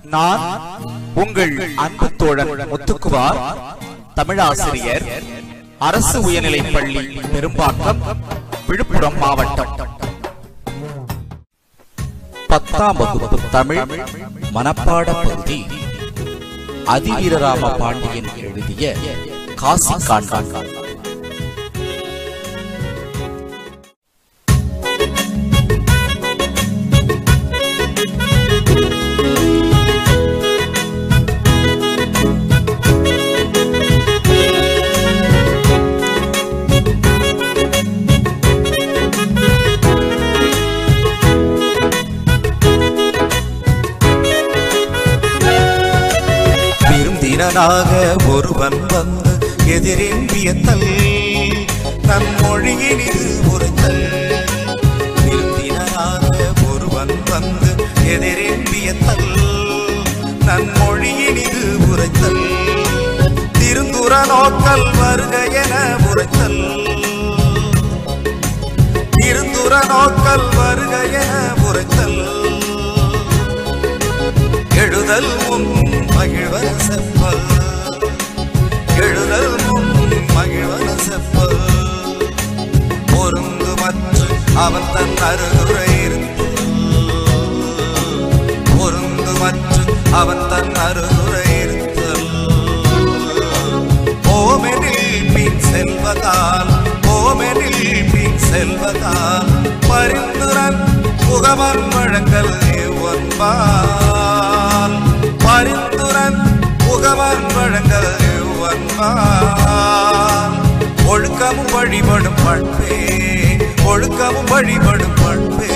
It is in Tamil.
நான் உங்கள் அன்பு தோழன் முத்துக்குமார், தமிழாசிரியர், அரசு உயர்நிலைப் பள்ளி பெரும்பாக்கம், விழுப்புரம் மாவட்டம். 10ஆம் வகுப்பு தமிழ் மனப்பாட பகுதி அதிவீரராம பாண்டியன் எழுதிய காசி காண்பான். ஒருவன் வந்து எதிரின்பியத்தல் தன் மொழியினிது உரைத்தல். விருந்தினராக ஒருவன் வந்து எதிரின்பியத்தல் தன் மொழியினிது உரைத்தல். திருந்துர நோக்கல் வருக என உரைத்தல். திருந்துர நோக்கல் வருக என உரைத்தல். எழுதல் முன் மகிழ்வன செப்பல். எழுதல் முன் மகிழ்வன செப்பல். பொருந்து மற்ற அவன் தன் அருகுரை இருத்தல். பொருந்து மற்ற அவன் தன் அருகுரை இருத்தல். ஓமெனில் பின் செல்வதால், ஓமெனில் பின் செல்வதால் பரிந்துரன் முகமன் வழங்கல் ஒன்பால். பரிந்துரன் முகமன் வழங்கல் ஒன்பால். ஒழுக்கமும் வழிபடும் பண்பே, ஒழுக்கமும் வழிபடும் பண்பே.